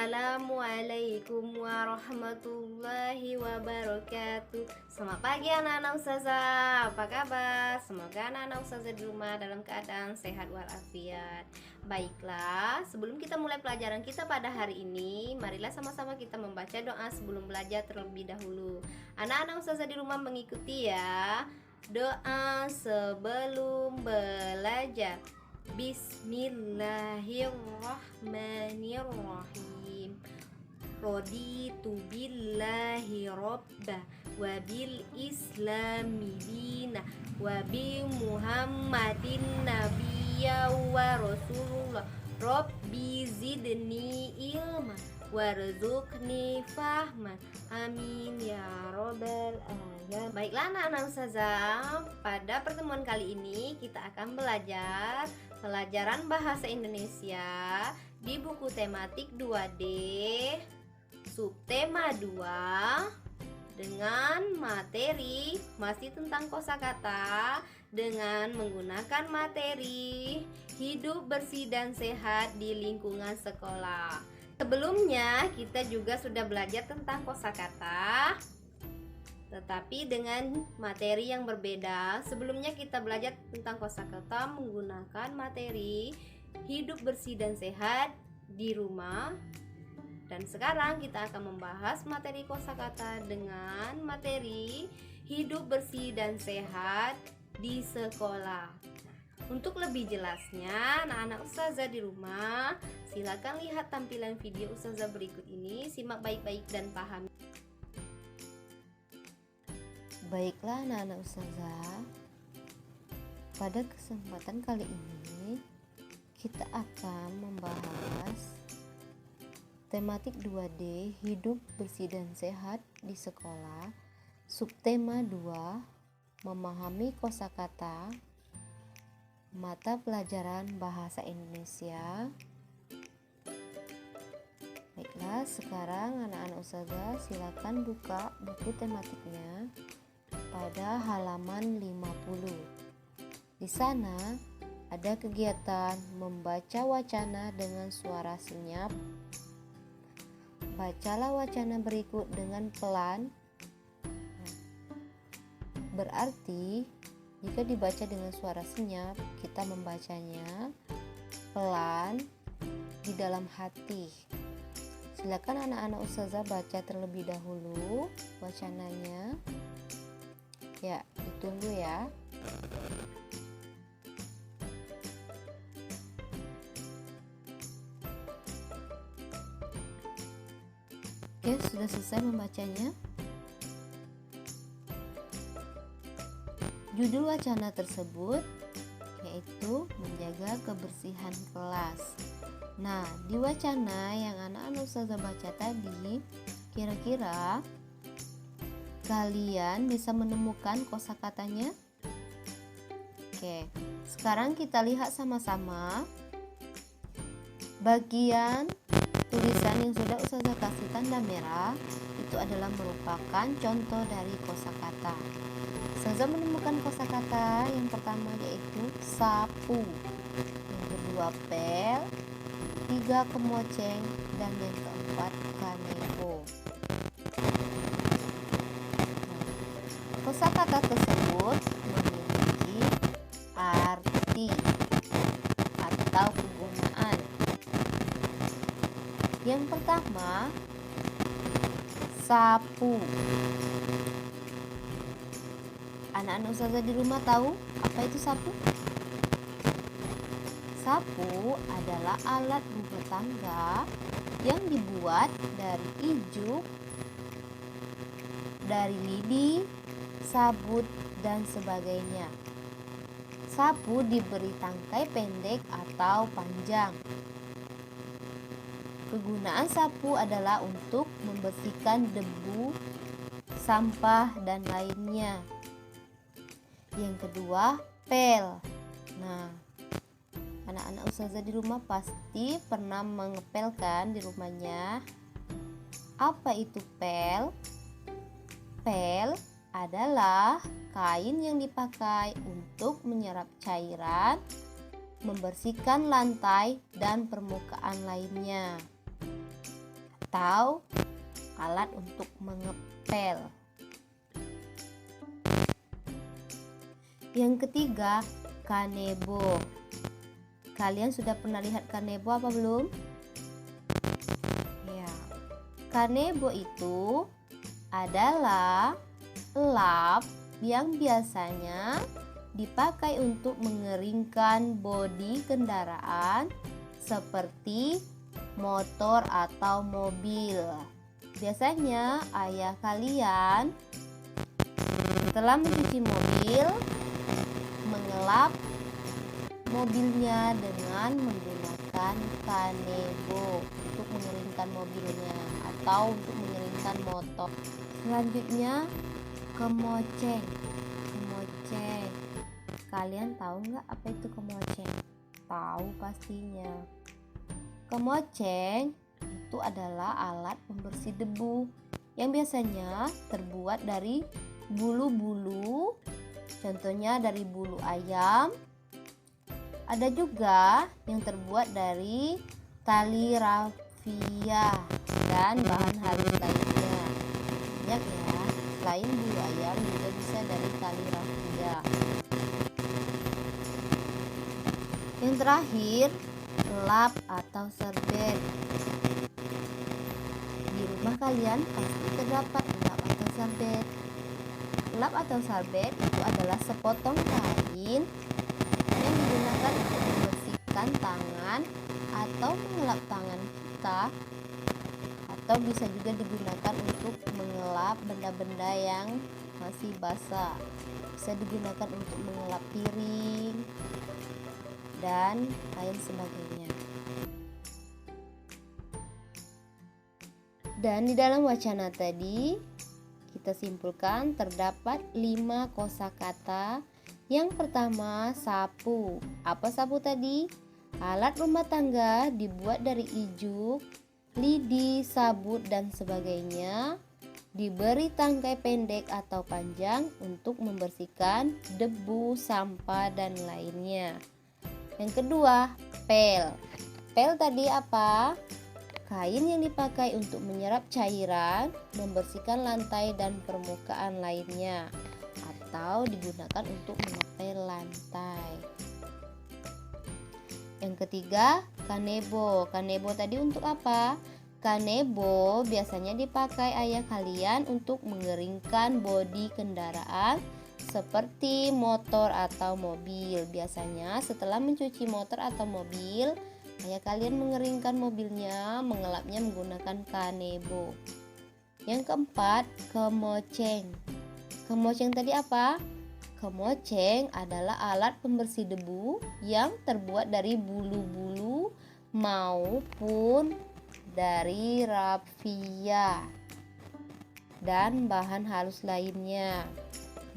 Assalamualaikum warahmatullahi wabarakatuh. Selamat pagi anak-anak ustazah. Apa kabar? Semoga anak-anak ustazah di rumah dalam keadaan sehat walafiat. Baiklah, sebelum kita mulai pelajaran kita pada hari ini, marilah sama-sama kita membaca doa sebelum belajar terlebih dahulu. Anak-anak ustazah di rumah mengikuti ya. Doa sebelum belajar. Bismillahirrahmanirrahim. Raditu billahi robba wa bil islami dina wa bi muhammadin nabiyya wa rasulullah. Rabbi zidni ilma warzuqni fahman. Amin ya robbal alamin. Baiklah anak-anak ustazah, pada pertemuan kali ini kita akan belajar pelajaran bahasa Indonesia di buku tematik 2D subtema 2 dengan materi masih tentang kosakata dengan menggunakan materi hidup bersih dan sehat di lingkungan sekolah. Sebelumnya kita juga sudah belajar tentang kosakata tetapi dengan materi yang berbeda. Sebelumnya kita belajar tentang kosakata menggunakan materi hidup bersih dan sehat di rumah. Dan sekarang kita akan membahas materi kosakata dengan materi hidup bersih dan sehat di sekolah. Untuk lebih jelasnya, anak-anak ustazah di rumah, silakan lihat tampilan video ustazah berikut ini, simak baik-baik dan pahami. Baiklah anak-anak ustazah, pada kesempatan kali ini kita akan membahas tematik 2D hidup bersih dan sehat di sekolah, subtema 2, memahami kosakata, mata pelajaran bahasa Indonesia. Baiklah, sekarang anak-anak ustazah silakan buka buku tematiknya pada halaman 50. Di sana ada kegiatan membaca wacana dengan suara senyap. Bacalah wacana berikut dengan pelan. Berarti jika dibaca dengan suara senyap, kita membacanya pelan di dalam hati. Silakan anak-anak ustazah baca terlebih dahulu wacananya. Ya, ditunggu ya. Oke, sudah selesai membacanya. Judul wacana tersebut yaitu menjaga kebersihan kelas. Nah, di wacana yang anak-anak ustazah baca tadi, kira-kira kalian bisa menemukan kosakatanya? Oke, sekarang kita lihat sama-sama bagian tulisan yang sudah ustazah kasih tanda merah. Itu adalah merupakan contoh dari kosakata. Ustazah menemukan kosakata yang pertama yaitu sapu, yang kedua pel, tiga kemoceng, dan yang keempat kanebo. Kosakata tersebut memiliki arti atau kegunaan. Yang pertama, sapu. Anak-anak ustazah di rumah tahu apa itu sapu? Sapu adalah alat rumah tangga yang dibuat dari ijuk, dari lidi, sabut, dan sebagainya. Sapu diberi tangkai pendek atau panjang. Kegunaan sapu adalah untuk membersihkan debu, sampah, dan lainnya. Yang kedua, pel. Nah, anak-anak ustazah di rumah pasti pernah mengepelkan di rumahnya. Apa itu pel? Pel adalah kain yang dipakai untuk menyerap cairan, membersihkan lantai dan permukaan lainnya. atau alat untuk mengepel. Yang ketiga, kanebo. Kalian sudah pernah lihat kanebo apa belum? Ya. Kanebo itu adalah lap yang biasanya dipakai untuk mengeringkan bodi kendaraan seperti motor atau mobil. Biasanya ayah kalian setelah mencuci mobil mengelap mobilnya dengan menggunakan kanebo untuk mengeringkan mobilnya atau untuk mengeringkan motor. Selanjutnya, kemoceng. Kalian tahu nggak apa itu kemoceng? Tahu pastinya. Kemoceng itu adalah alat pembersih debu yang biasanya terbuat dari bulu-bulu, contohnya dari bulu ayam. Ada juga yang terbuat dari tali rafia dan bahan halus lainnya. Banyak ya, selain bulu ayam juga bisa dari tali rafia. Yang terakhir, lap atau serbet. Di rumah kalian pasti terdapat lap atau serbet. Lap atau serbet itu adalah sepotong kain yang digunakan untuk membersihkan tangan atau mengelap tangan kita, atau bisa juga digunakan untuk mengelap benda-benda yang masih basah. Bisa digunakan untuk mengelap piring dan lain sebagainya. Dan di dalam wacana tadi kita simpulkan terdapat 5 kosakata. Yang pertama, sapu. Apa sapu tadi? Alat rumah tangga dibuat dari ijuk, lidi, sabut dan sebagainya. Diberi tangkai pendek atau panjang untuk membersihkan debu, sampah dan lainnya. Yang kedua, pel. Pel tadi apa? Kain yang dipakai untuk menyerap cairan, membersihkan lantai dan permukaan lainnya, atau digunakan untuk mengepel lantai. Yang ketiga, kanebo. Kanebo tadi untuk apa? Kanebo biasanya dipakai ayah kalian untuk mengeringkan bodi kendaraan seperti motor atau mobil. Biasanya setelah mencuci motor atau mobil, ayah kalian mengeringkan mobilnya, mengelapnya menggunakan kanebo. Yang keempat, kemoceng. Kemoceng tadi apa? Kemoceng adalah alat pembersih debu yang terbuat dari bulu-bulu maupun dari rafia dan bahan halus lainnya.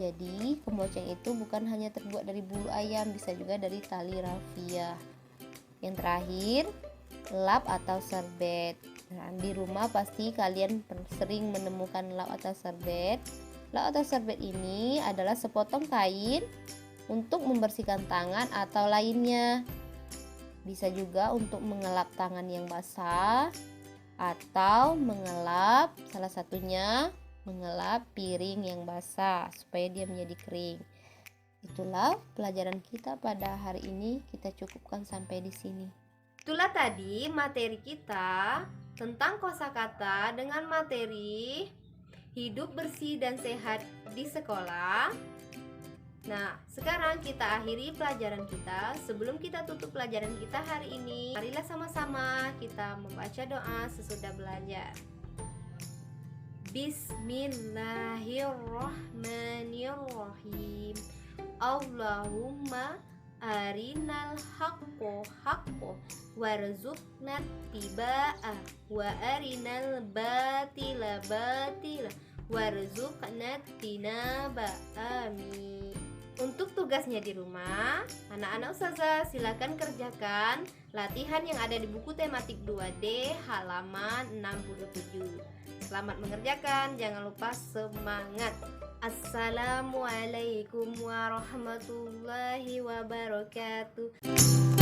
Jadi kemoceng itu bukan hanya terbuat dari bulu ayam, bisa juga dari tali rafia. Yang terakhir, lap atau serbet. Nah, di rumah pasti kalian sering menemukan lap atau serbet. Lap atau serbet ini adalah sepotong kain untuk membersihkan tangan atau lainnya. Bisa juga untuk mengelap tangan yang basah atau mengelap, salah satunya mengelap piring yang basah supaya dia menjadi kering. Itulah pelajaran kita pada hari ini, kita cukupkan sampai di sini. Itulah tadi materi kita tentang kosakata dengan materi hidup bersih dan sehat di sekolah. Nah, sekarang kita akhiri pelajaran kita. Sebelum kita tutup pelajaran kita hari ini, marilah sama-sama kita membaca doa sesudah belajar. Bismillahirrahmanirrahim. Allahumma arinal haqqo haqqo warzuqna tiba'ah wa arinal batila batila warzuqna tinaba. Amin. Untuk tugasnya di rumah, anak-anak ustazah silakan kerjakan latihan yang ada di buku tematik 2D halaman 67. Selamat mengerjakan, jangan lupa semangat. Assalamualaikum warahmatullahi wabarakatuh.